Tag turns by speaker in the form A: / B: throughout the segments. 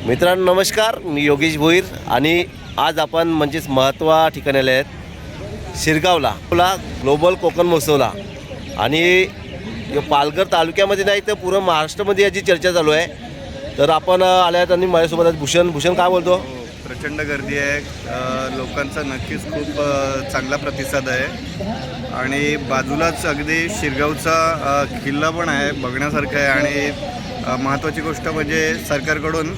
A: मित्रांनो नमस्कार, मी योगेश भोईर आणि आज आपण म्हणजेच महत्त्वा ठिकाणी आले आहेत शिरगावला ग्लोबल कोकण महोत्सवला। आणि पालघर तालुक्यामध्ये नाही तर पूर्ण महाराष्ट्रामध्ये याची चर्चा चालू आहे। तर आपण आले आहेत आणि माझ्यासोबत भूषण काय बोलतो?
B: प्रचंड गर्दी आहे, लोकांचा नक्कीच खूप चांगला प्रतिसाद आहे आणि बाजूलाच अगदी शिरगावचा किल्ला पण आहे, बघण्यासारखं आहे। आणि महत्त्वाची गोष्ट म्हणजे सरकारकडून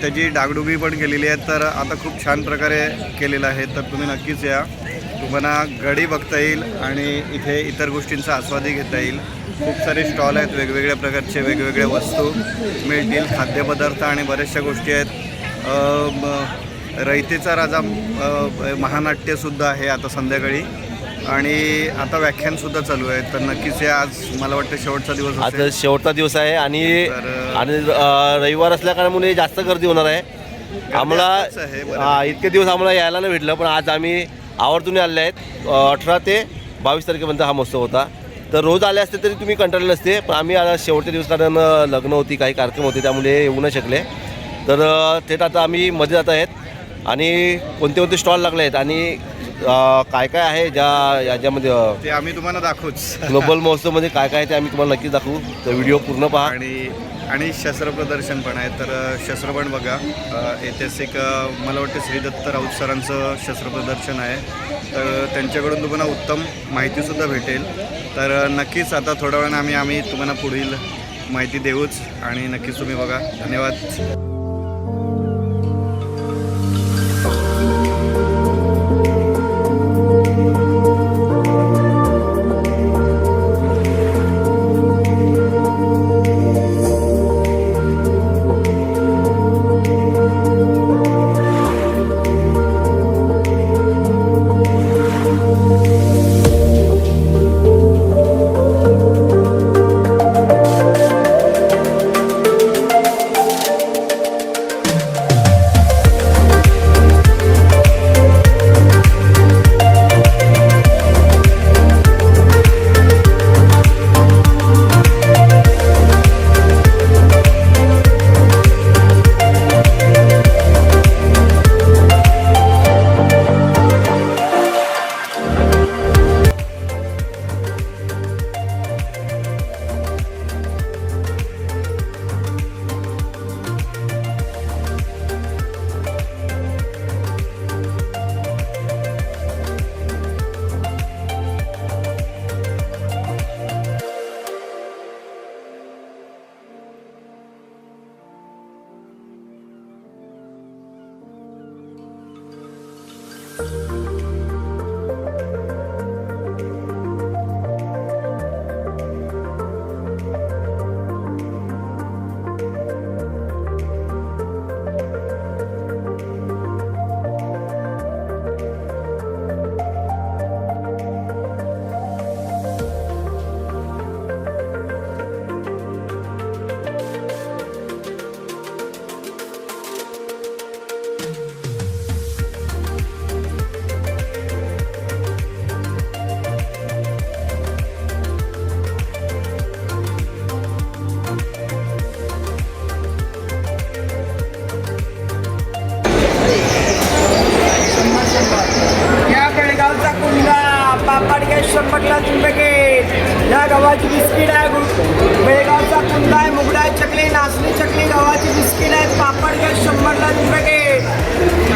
B: त्याची डागडुगी पण केलेली आहे, तर आता खूप छान प्रकारे केलेलं आहे। तर तुम्ही नक्कीच या, तुम्हाला गडी बघता येईल आणि इथे इतर गोष्टींचा आस्वादही घेता येईल। खूप सारे स्टॉल आहेत, वेगवेगळ्या प्रकारचे वेगवेगळ्या वस्तू मिळतील, खाद्यपदार्थ आणि बऱ्याचशा गोष्टी आहेत। रयतेचा राजा महानाट्यसुद्धा आहे आता संध्याकाळी आणि आता व्याख्यानसुद्धा चालू आहे। तर नक्कीच या, आज मला वाटतं शेवटचा दिवस
A: आज शेवटचा दिवस आहे आणि रविवार असल्या कारणामुळे जास्त गर्दी होणार आहे। आम्हाला इतके दिवस आम्हाला यायला नाही भेटलं, पण आज आम्ही आवर्जून आले आहेत। 18 ते 22 तारखेपर्यंत हा महोत्सव होता। तर रोज आले असते तरी तुम्ही कंटाळले नसते, पण आम्ही आज शेवटच्या दिवस कारण लग्न होती, काही कार्यक्रम होते, त्यामुळे येऊ नाही शकले। तर थेट आता आम्ही मध्ये जात आहेत आणि कोणते कोणते स्टॉल लागले आहेत आणि काय काय आहे याच्यामध्ये
B: ते आम्ही तुम्हाला दाखवूच।
A: ग्लोबल महोत्सवमध्ये काय काय आहे ते आम्ही तुम्हाला नक्कीच दाखवू। तर व्हिडिओ पूर्ण पहा।
B: आणि शस्त्र प्रदर्शन पण आहे, तर शस्त्र पण बघा। ऐतिहासिक मला वाटतं श्री दत्त राऊत सरांचं शस्त्र प्रदर्शन आहे, तर त्यांच्याकडून तुम्हाला उत्तम माहितीसुद्धा भेटेल। तर नक्कीच आता थोड्या वेळानं आम्ही तुम्हाला पुढील माहिती देऊच आणि नक्कीच तुम्ही बघा। धन्यवाद।
C: या गव्हाची बिस्किट आहे, बेळगावचा कुंदा आहे, मुगडा आहे, चकली, नाचणी चकली, गव्हाची बिस्किट आहे, पापड गॅस 100ला पॅकेट।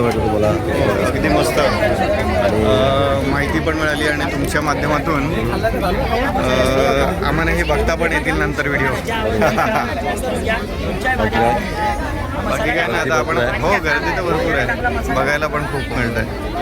A: वाटलं तुम्हाला?
B: अगदी मस्त माहिती पण मिळाली आणि तुमच्या माध्यमातून आम्हाला हे बघता पण येतील नंतर व्हिडिओ. बाकी काय ना आता आपण हो गर्दी तर भरपूर आहे, बघायला पण खूप मिळत आहे.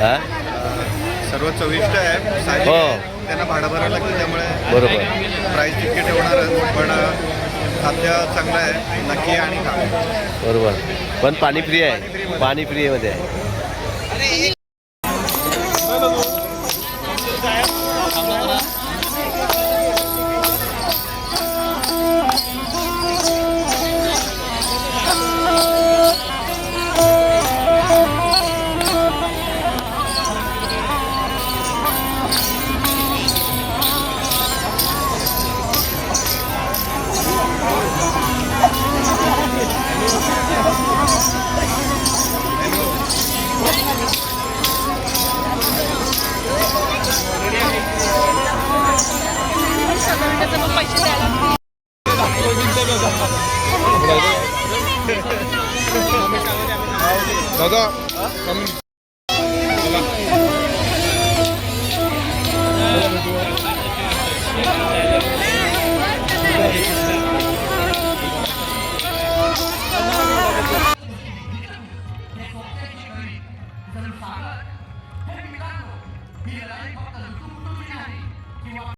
A: हा?
B: सर्व चविष्ट आहे, साहजिक
A: हो.
B: आहे. त्यांना भाडं भरावं लागतं, त्यामुळे
A: बरोबर.
B: प्राईस तितके ठेवणारच, पण खाद्य चांगलं आहे, नक्की आणि खा.
A: बरोबर. पण पाणी फ्री आहे, पाणी फ्री मध्ये आहे.
D: दादा